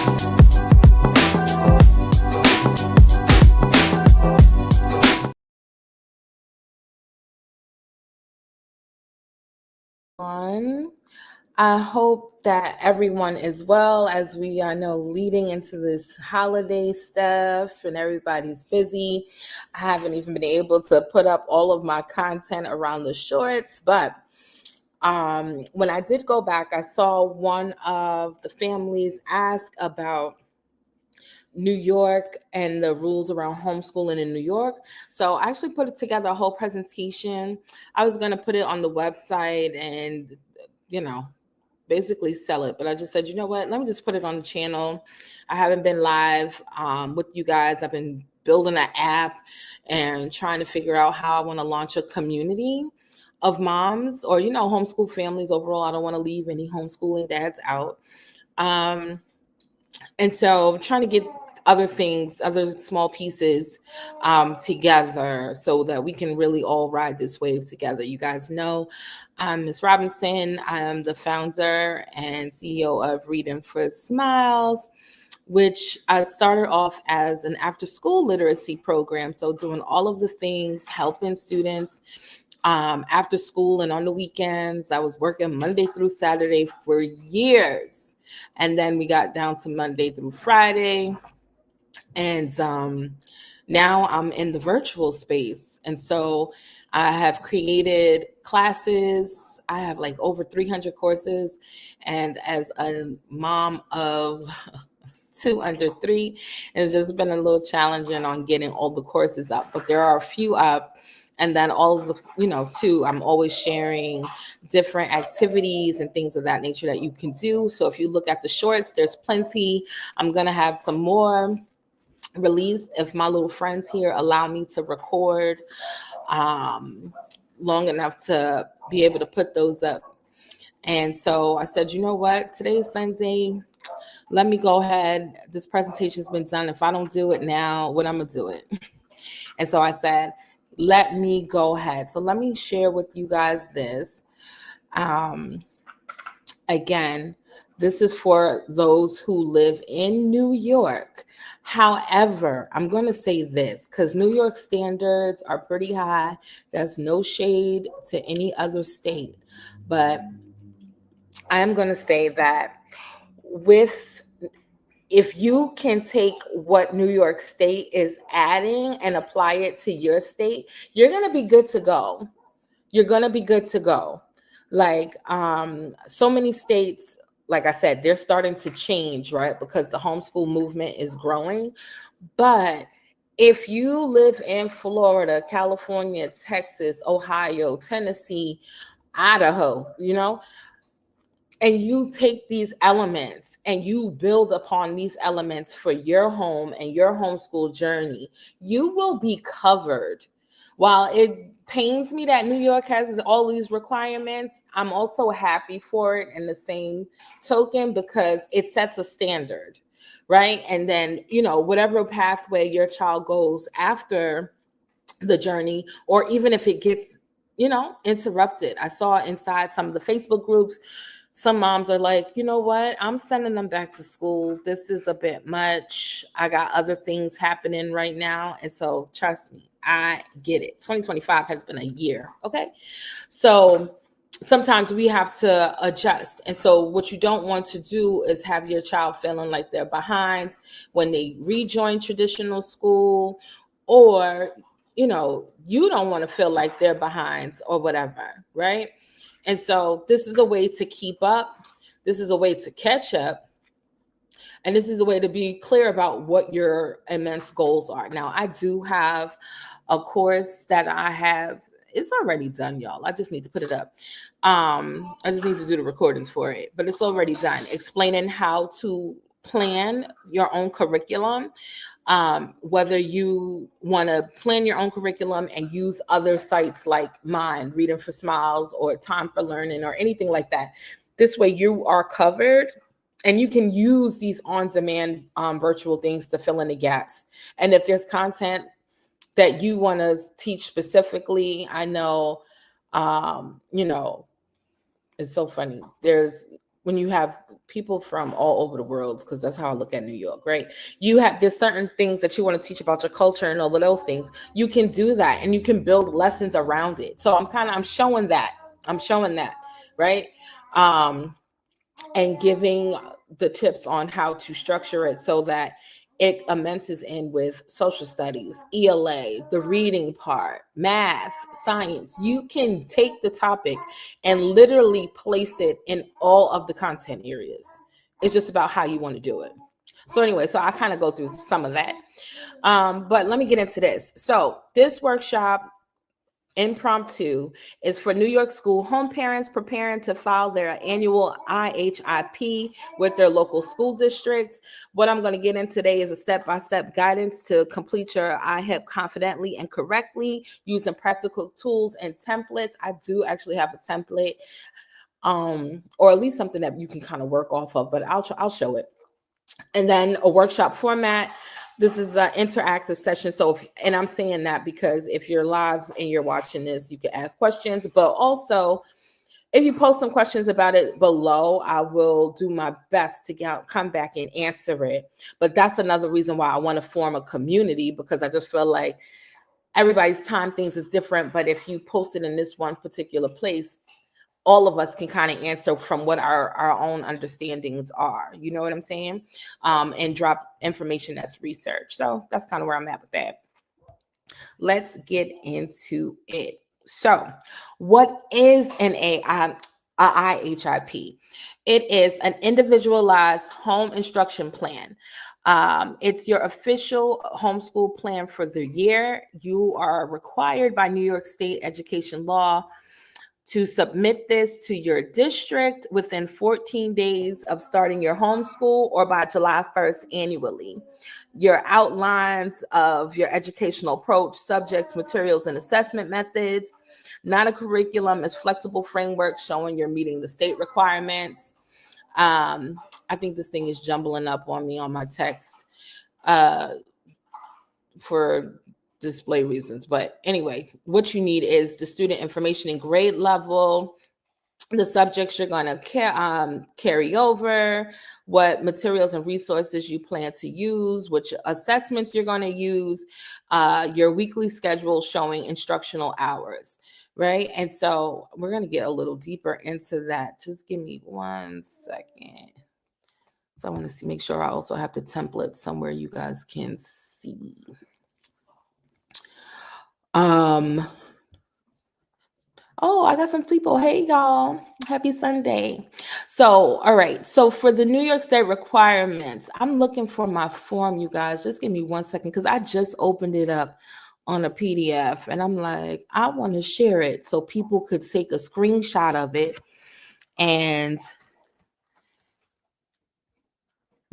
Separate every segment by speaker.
Speaker 1: On. I hope that everyone is well as we are now leading into this holiday stuff and everybody's busy. I haven't even been able to put up all of my content around the shorts, but when I did go back, I saw one of the families ask about New York and the rules around homeschooling in New York. So I actually put it together a whole presentation. I was going to put it on the website and, you know, basically sell it. But I just said, you know what, let me just put it on the channel. I haven't been live with you guys. I've been building an app and trying to figure out how I want to launch a community of moms or, homeschool families overall. I don't want to leave any homeschooling dads out. And so I'm trying to get other things, other small pieces together so that we can really all ride this wave together. You guys know I'm Ms. Robinson. I am the founder and CEO of Reading for Smiles, which I started off as an after-school literacy program. So doing all of the things, helping students after school and on the weekends. I was working Monday through Saturday for years. And then we got down to Monday through Friday. And now I'm in the virtual space. And so I have created classes. I have like over 300 courses. And as a mom of 2 under 3, it's just been a little challenging on getting all the courses up. But there are a few up. And then all of the, too, I'm always sharing different activities and things of that nature that you can do. So if you look at the shorts, there's plenty. I'm going to have some more released if my little friends here allow me to record long enough to be able to put those up. And so I said, you know what? Today is Sunday. Let me go ahead. This presentation's been done. If I don't do it now, when I'm going to do it? And so I said, let me go ahead. So let me share with you guys this. Again, this is for those who live in New York. However, I'm going to say this because New York standards are pretty high. There's no shade to any other state. But I am going to say that if you can take what New York State is adding and apply it to your state, you're going to be good to go. You're going to be good to go. Like so many states, like I said, they're starting to change, right? Because the homeschool movement is growing. But if you live in Florida, California, Texas, Ohio, Tennessee, Idaho, and you take these elements and you build upon these elements for your home and your homeschool journey, you will be covered. While it pains me that New York has all these requirements, I'm also happy for it in the same token because it sets a standard, right? And then, whatever pathway your child goes after the journey, or even if it gets, interrupted. I saw inside some of the Facebook groups, some moms are like, you know what? I'm sending them back to school. This is a bit much. I got other things happening right now. And so trust me, I get it. 2025 has been a year. Okay. So sometimes we have to adjust. And so what you don't want to do is have your child feeling like they're behind when they rejoin traditional school, or, you don't want to feel like they're behind or whatever. Right. And so this is a way to keep up. This is a way to catch up. And this is a way to be clear about what your immense goals are. Now, I do have a course that I have. It's already done, y'all. I just need to put it up. I just need to do the recordings for it. But it's already done, explaining how to plan your own curriculum. Whether you want to plan your own curriculum and use other sites like mine, Reading for Smiles or Time for Learning or anything like that. This way you are covered and you can use these on-demand virtual things to fill in the gaps. And if there's content that you want to teach specifically, I know, it's so funny. There's when you have people from all over the world, because that's how I look at New York, right? There's certain things that you want to teach about your culture and all of those things. You can do that and you can build lessons around it. So I'm showing that. I'm showing that, right? Um, and giving the tips on how to structure it so that it immenses in with social studies, ELA, the reading part, math, science. You can take the topic and literally place it in all of the content areas. It's just about how you want to do it. So anyway, so I kind of go through some of that. But let me get into this. So this workshop, impromptu, is for New York school home parents preparing to file their annual IHIP with their local school districts. What I'm going to get in today is a step-by-step guidance to complete your IHIP confidently and correctly using practical tools and templates. I do actually have a template, or at least something that you can kind of work off of, but I'll show it. And then a workshop format. This is an interactive session. So, and I'm saying that because if you're live and you're watching this, you can ask questions, but also if you post some questions about it below, I will do my best to come back and answer it. But that's another reason why I want to form a community, because I just feel like everybody's time things is different. But if you post it in this one particular place, all of us can kind of answer from what our own understandings are. You know what I'm saying? And drop information that's research. So that's kind of where I'm at with that. Let's get into it. So what is an IHIP? It is an individualized home instruction plan. It's your official homeschool plan for the year. You are required by New York State education law to submit this to your district within 14 days of starting your homeschool or by July 1st annually. Your outlines of your educational approach, subjects, materials, and assessment methods. Not a curriculum is flexible framework showing you're meeting the state requirements. I think this thing is jumbling up on me on my text for display reasons. But anyway, what you need is the student information and grade level, the subjects you're going to carry over, what materials and resources you plan to use, which assessments you're going to use, your weekly schedule showing instructional hours, right? And so we're going to get a little deeper into that. Just give me 1 second. So I want to make sure I also have the template somewhere you guys can see. Oh, I got some people. Hey, y'all. Happy Sunday. So, all right. So for the New York State requirements, I'm looking for my form, you guys. Just give me 1 second because I just opened it up on a PDF and I'm like, I want to share it so people could take a screenshot of it and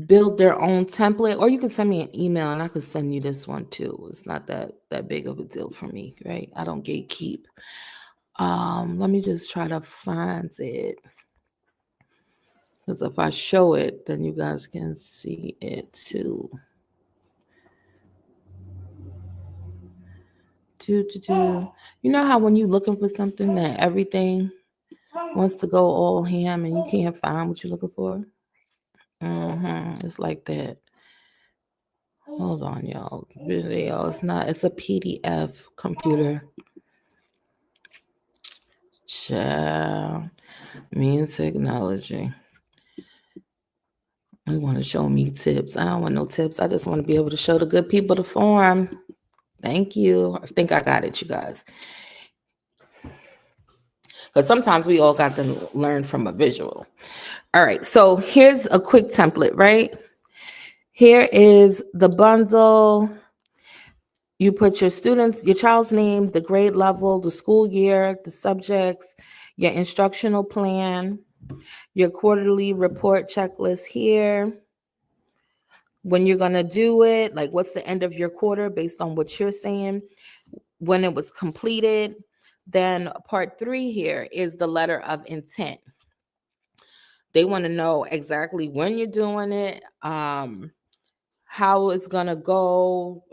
Speaker 1: build their own template, or you can send me an email and I could send you this one too. It's not that big of a deal for me, right? I don't gatekeep. Let me just try to find it. Because if I show it, then you guys can see it too. You know how when you're looking for something that everything wants to go all ham and you can't find what you're looking for? It's like that. Hold on, y'all. Video. It's a PDF computer. Child. Me and technology. You want to show me tips. I don't want no tips. I just want to be able to show the good people the form. Thank you. I think I got it, you guys. Because sometimes we all got to learn from a visual. All right. So here's a quick template, right? Here is the bundle. You put your students, your child's name, the grade level, the school year, the subjects, your instructional plan, your quarterly report checklist here. When you're going to do it, like what's the end of your quarter based on what you're saying, when it was completed. Then part 3 here is the letter of intent. They want to know exactly when you're doing it, how it's going to go,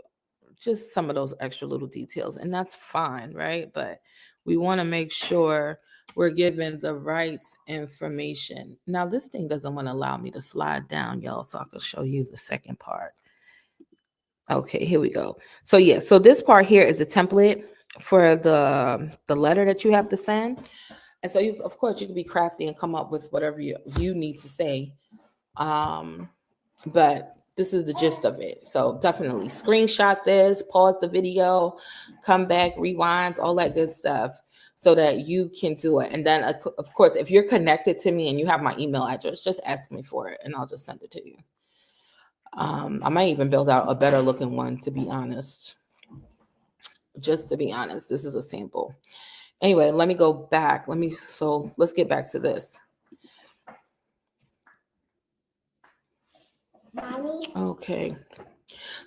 Speaker 1: just some of those extra little details. And that's fine, right? But we want to make sure we're given the right information. Now, this thing doesn't want to allow me to slide down, y'all, so I can show you the second part. Okay, here we go. So yeah, so this part here is a template for the letter that you have to send. And so you, of course, you can be crafty and come up with whatever you need to say. Um, but this is the gist of it. So definitely screenshot this, pause the video, come back, rewind, all that good stuff so that you can do it. And then of course, if you're connected to me and you have my email address, just ask me for it and I'll just send it to you. I might even build out a better looking one, to be honest. Just to be honest, this is a sample. Anyway, let me go back. Let's get back to this. Okay.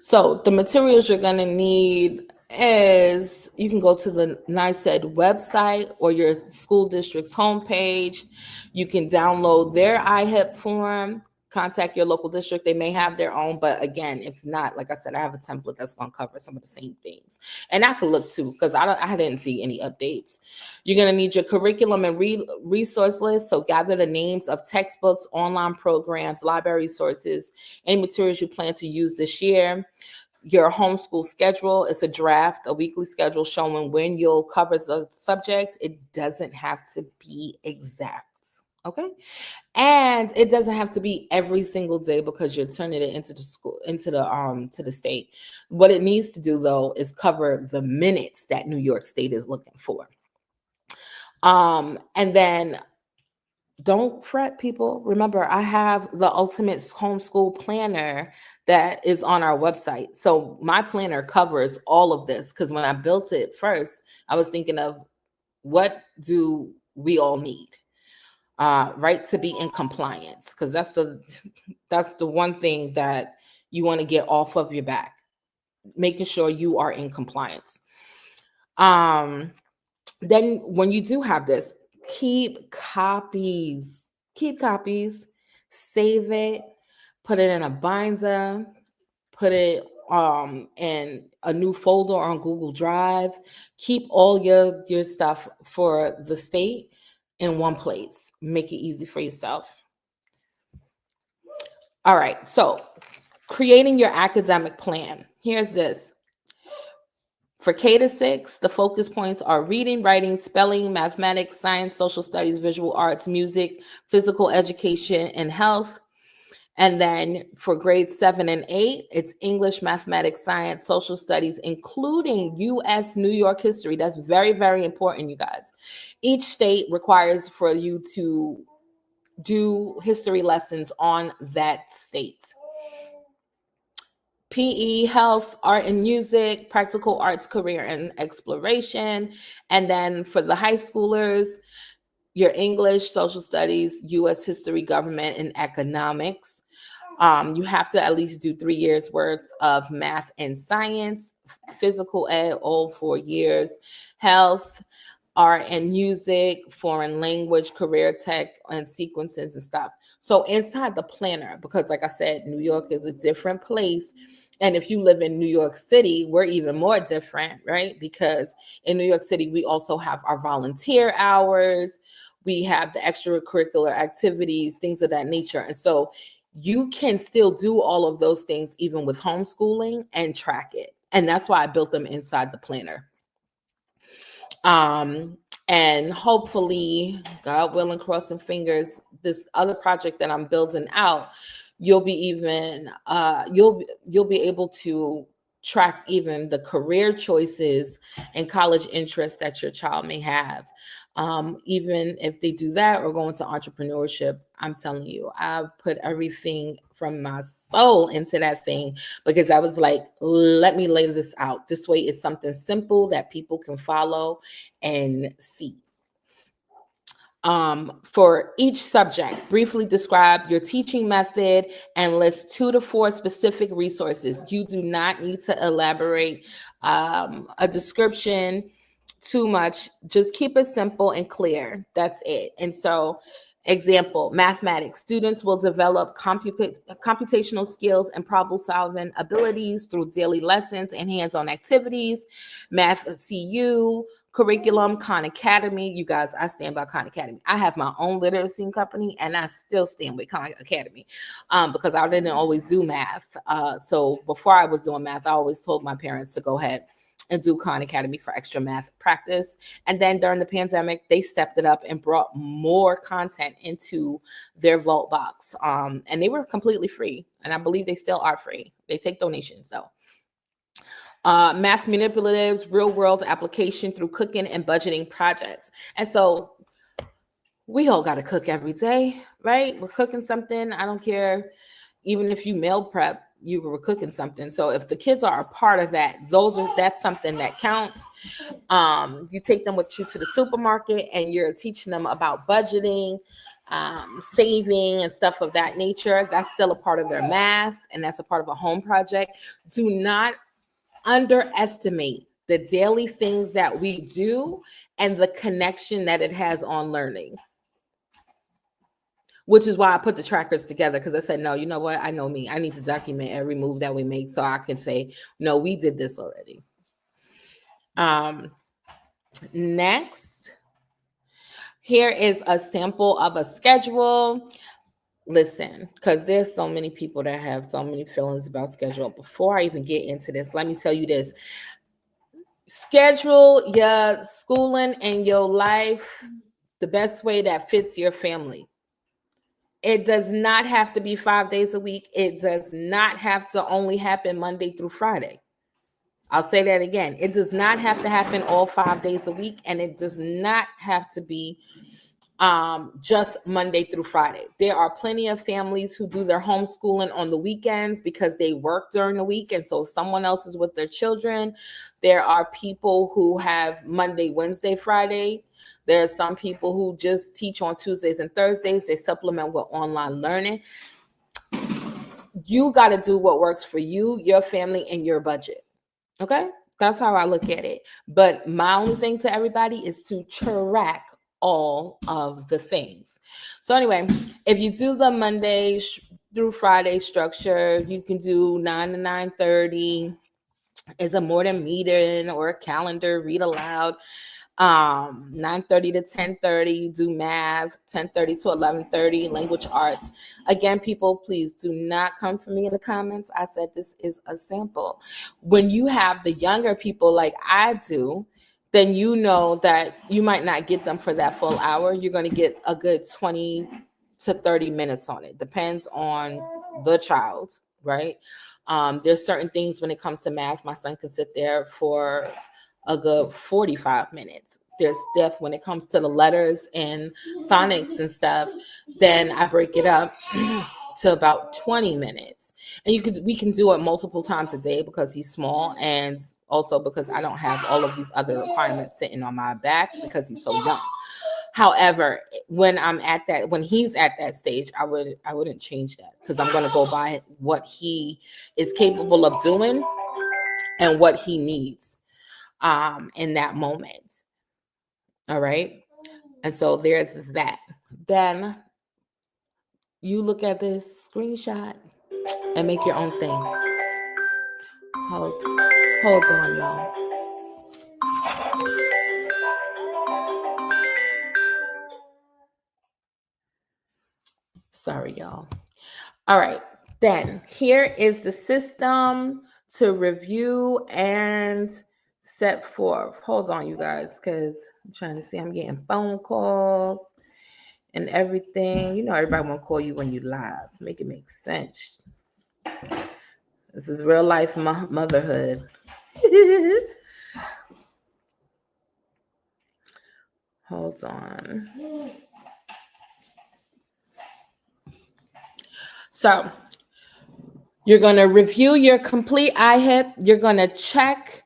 Speaker 1: So the materials you're going to need is you can go to the NYSED website or your school district's homepage. You can download their IHIP form, contact your local district. They may have their own, but again, if not, like I said, I have a template that's going to cover some of the same things. And I could look too, because I didn't see any updates. You're going to need your curriculum and resource list. So gather the names of textbooks, online programs, library sources, any materials you plan to use this year. Your homeschool schedule is a draft, a weekly schedule showing when you'll cover the subjects. It doesn't have to be exact. Okay. And it doesn't have to be every single day because you're turning it into the school, to the state. What it needs to do though is cover the minutes that New York State is looking for. And then don't fret, people. Remember, I have the ultimate homeschool planner that is on our website. So my planner covers all of this because when I built it first, I was thinking of what do we all need, right, to be in compliance, because that's the one thing that you want to get off of your back, making sure you are in compliance. Then when you do have this, keep copies, save it, put it in a binder, put it in a new folder on Google Drive. Keep all your stuff for the state in one place. Make it easy for yourself. All right, so creating your academic plan. Here's this. For K-6, the focus points are reading, writing, spelling, mathematics, science, social studies, visual arts, music, physical education, and health. And then for grades 7 and 8, it's English, mathematics, science, social studies, including U.S. New York history. That's very, very important, you guys. Each state requires for you to do history lessons on that state. PE, health, art and music, practical arts, career and exploration. And then for the high schoolers, your English, social studies, U.S. history, government, and economics. You have to at least do 3 years worth of math and science, physical ed, all 4 years, health, art and music, foreign language, career tech, and sequences and stuff. So inside the planner, because like I said, New York is a different place. And if you live in New York City, we're even more different, right? Because in New York City, we also have our volunteer hours. We have the extracurricular activities, things of that nature. And so you can still do all of those things, even with homeschooling, and track it. And that's why I built them inside the planner. And hopefully, God willing, crossing fingers, this other project that I'm building out, you'll be able to track even the career choices and college interests that your child may have. Even if they do that or go into entrepreneurship, I'm telling you, I put everything from my soul into that thing because I was like, let me lay this out. This way it's something simple that people can follow and see. For each subject, briefly describe your teaching method and list 2 to 4 specific resources. You do not need to elaborate a description too much. Just keep it simple and clear. That's it. And so, example, mathematics. Students will develop computational skills and problem-solving abilities through daily lessons and hands-on activities. Math CU, curriculum, Khan Academy. You guys, I stand by Khan Academy. I have my own literacy company, and I still stand with Khan Academy because I didn't always do math. So before I was doing math, I always told my parents to go ahead and do Khan Academy for extra math practice. And then during the pandemic, they stepped it up and brought more content into their Vault box. And they were completely free. And I believe they still are free. They take donations though. Math manipulatives, real world application through cooking and budgeting projects. And so we all got to cook every day, right? We're cooking something. I don't care. Even if you meal prep, you were cooking something. So if the kids are a part of that, that's something that counts. You take them with you to the supermarket and you're teaching them about budgeting, saving and stuff of that nature. That's still a part of their math, and that's a part of a home project. Do not underestimate the daily things that we do and the connection that it has on learning. Which is why I put the trackers together, because I said, no, you know what? I know me. I need to document every move that we make so I can say, no, we did this already. Next, here is a sample of a schedule. Listen, because there's so many people that have so many feelings about schedule. Before I even get into this, let me tell you this. Schedule your schooling and your life the best way that fits your family. It does not have to be 5 days a week. It does not have to only happen Monday through Friday. I'll say that again. It does not have to happen all 5 days a week, and it does not have to be just Monday through Friday. There are plenty of families who do their homeschooling on the weekends because they work during the week, and so someone else is with their children. There are people who have Monday, Wednesday, Friday. There are some people who just teach on Tuesdays and Thursdays. They supplement with online learning. You got to do what works for you, your family, and your budget. Okay? That's how I look at it. But my only thing to everybody is to track all of the things. So anyway, if you do the Monday through Friday structure, you can do 9 to 9:30 is a morning meeting or a calendar, read aloud. 9:30 to 10:30, you do math. 10:30 to 11:30, language arts. Again, people, please do not come for me in the comments. I said this is a sample. When you have the younger people like I do, then you know that you might not get them for that full hour. You're going to get a good 20 to 30 minutes on it. Depends on the child, right? There's certain things when it comes to math, my son can sit there for a good 45 minutes. There's stuff when it comes to the letters and phonics and stuff, then I break it up to about 20 minutes. And we can do it multiple times a day because he's small, and also because I don't have all of these other requirements sitting on my back because he's so young. However, when he's at that stage, I wouldn't change that, because I'm going to go by what he is capable of doing and what he needs in that moment. All right. And so there's that. Then you look at this screenshot and make your own thing. Hold on, y'all. Sorry, y'all. All right. Then here is the system to review and set forth. Hold on, you guys, because I'm trying to see. I'm getting phone calls and everything. You know, everybody want to call you when you live. Make it make sense. This is real life motherhood. Hold on. So you're going to review your complete IHIP. You're going to check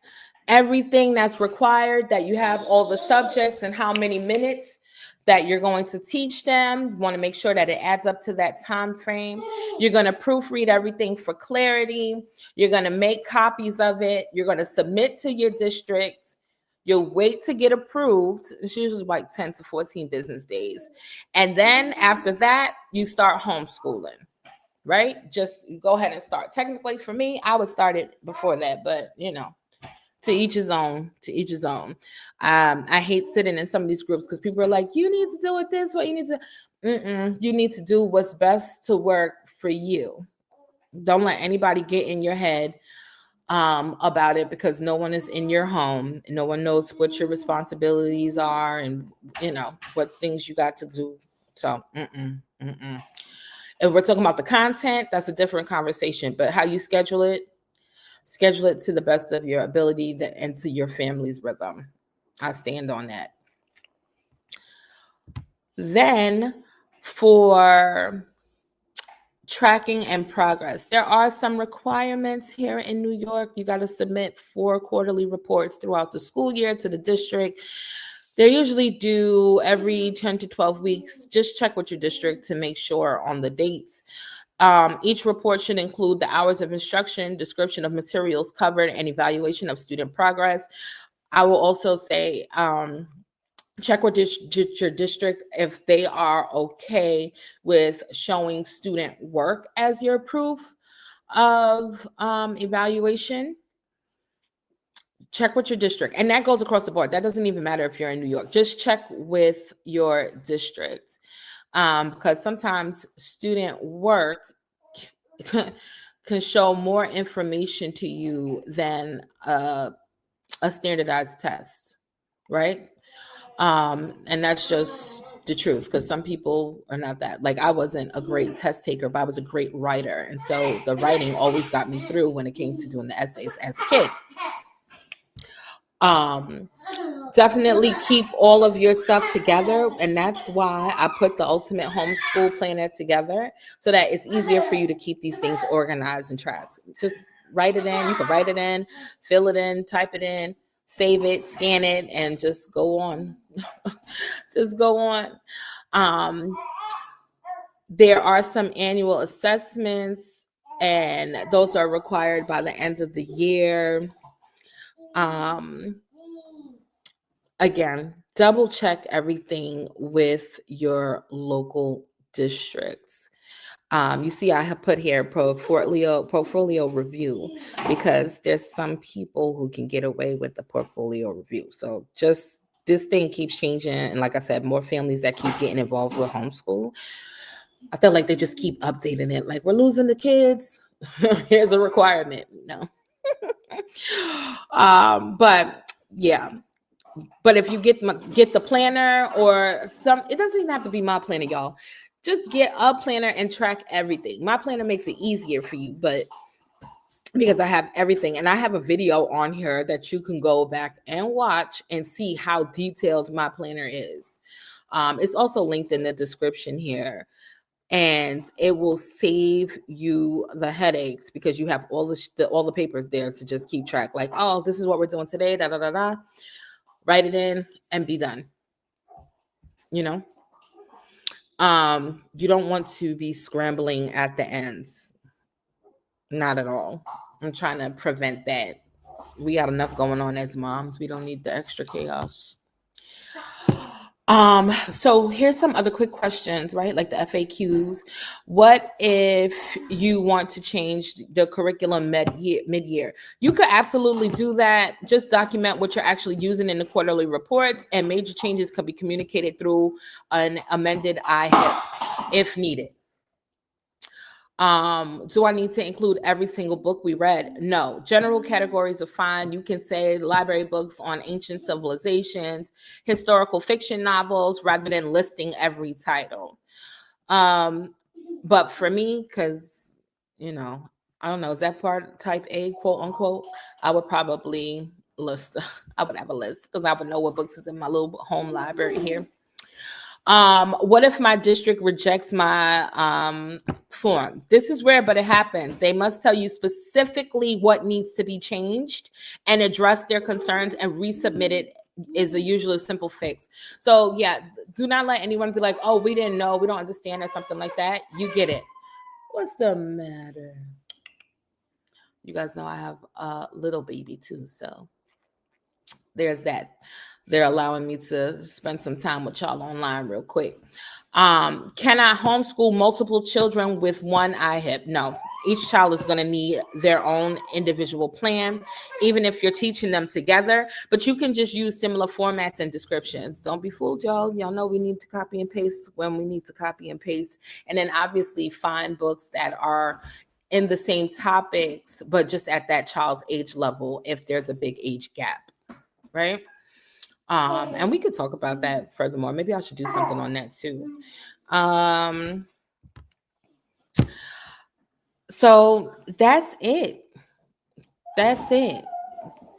Speaker 1: everything that's required, that you have all the subjects and how many minutes that you're going to teach them. You want to make sure that it adds up to that time frame. You're going to proofread everything for clarity. You're going to make copies of it. You're going to submit to your district. You'll wait to get approved. It's usually like 10 to 14 business days. And then after that, you start homeschooling. Right? Just go ahead and start. Technically, for me, I would start it before that, but To each his own. To each his own. I hate sitting in some of these groups because people are like, you need to do it this way. You need to. You need to do what's best to work for you. Don't let anybody get in your head about it, because no one is in your home. No one knows what your responsibilities are and what things you got to do. So if we're talking about the content, that's a different conversation. But how you schedule it to the best of your ability and to your family's rhythm. I stand on that. Then for tracking and progress, there are some requirements here in New York. You got to submit 4 quarterly reports throughout the school year to the district. They're usually due every 10 to 12 weeks. Just check with your district to make sure on the dates. Each report should include the hours of instruction, description of materials covered, and evaluation of student progress. I will also say, check with your district if they are okay with showing student work as your proof of evaluation. Check with your district, and that goes across the board. That doesn't even matter if you're in New York. Just check with your district, because sometimes student work can show more information to you than a standardized test, right? And that's just the truth, because some people are not that. Like, I wasn't a great test taker, but I was a great writer, and so the writing always got me through when it came to doing the essays as a kid. Definitely keep all of your stuff together, and that's why I put the Ultimate Homeschool Planner together, so that it's easier for you to keep these things organized and tracked. Just write it in. You can write it in, fill it in, type it in, save it, scan it, and just go on. Just go on. There are some annual assessments, and those are required by the end of the year. Again, double check everything with your local districts. You see, I have put here portfolio review, because there's some people who can get away with the portfolio review. So just, this thing keeps changing. And like I said, more families that keep getting involved with homeschool. I feel like they just keep updating it. Like, we're losing the kids. Here's a requirement. No. But yeah. But if you get the planner, or it doesn't even have to be my planner, y'all. Just get a planner and track everything. My planner makes it easier for you, but because I have everything, and I have a video on here that you can go back and watch and see how detailed my planner is. It's also linked in the description here, and it will save you the headaches, because you have all the papers there to just keep track. Like, oh, this is what we're doing today. Da da da da. Write it in and be done. You don't want to be scrambling at the ends. Not at all. I'm trying to prevent that. We got enough going on as moms. We don't need the extra chaos. So here's some other quick questions, right? Like the FAQs. What if you want to change the curriculum mid-year? You could absolutely do that. Just document what you're actually using in the quarterly reports, and major changes could be communicated through an amended IHIP if needed. Do I need to include every single book we read? No. General categories are fine. You can say library books on ancient civilizations, historical fiction novels, rather than listing every title. But for me, because, I don't know, is that part type A, quote unquote? I would probably I would have a list, because I would know what books is in my little home library here. What if my district rejects my form? This is rare, but it happens. They must tell you specifically what needs to be changed and address their concerns, and resubmit it is a usually simple fix. So yeah, do not let anyone be like, oh, we didn't know, we don't understand, or something like that. You get it. What's the matter? You guys know I have a little baby too, so there's that. They're allowing me to spend some time with y'all online real quick. Can I homeschool multiple children with one IHIP? No. Each child is going to need their own individual plan, even if you're teaching them together. But you can just use similar formats and descriptions. Don't be fooled, y'all. Y'all know we need to copy and paste when we need to copy and paste. And then obviously find books that are in the same topics, but just at that child's age level if there's a big age gap, right? And we could talk about that furthermore. Maybe I should do something on that too. So that's it. That's it.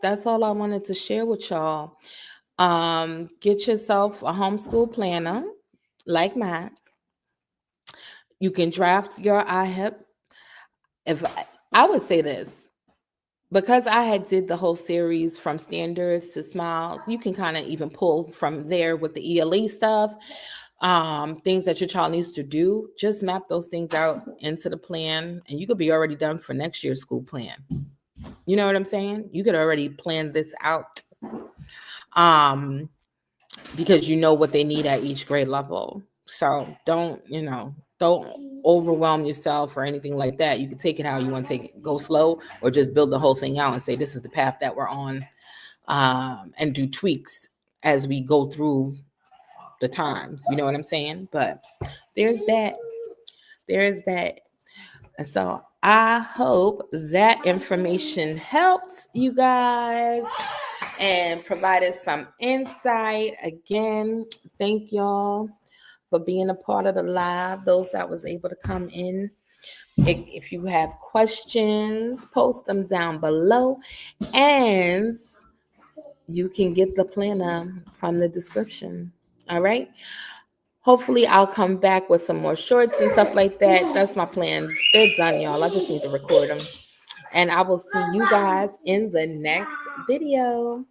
Speaker 1: That's all I wanted to share with y'all. Get yourself a homeschool planner like mine. You can draft your IHIP. If I would say this, because I had did the whole series from standards to smiles, you can kind of even pull from there with the ELA stuff, things that your child needs to do. Just map those things out into the plan, and you could be already done for next year's school plan. You know what I'm saying? You could already plan this out, because you know what they need at each grade level. So don't overwhelm yourself or anything like that. You can take it how you want to take it. Go slow, or just build the whole thing out and say, this is the path that we're on, and do tweaks as we go through the time. You know what I'm saying? But there's that. And so I hope that information helped you guys and provided some insight. Again, thank y'all for being a part of the live, those that was able to come in. If you have questions, post them down below, and you can get the planner from the description. All right. Hopefully I'll come back with some more shorts and stuff like that. That's my plan. They're done, y'all. I just need to record them. And I will see you guys in the next video.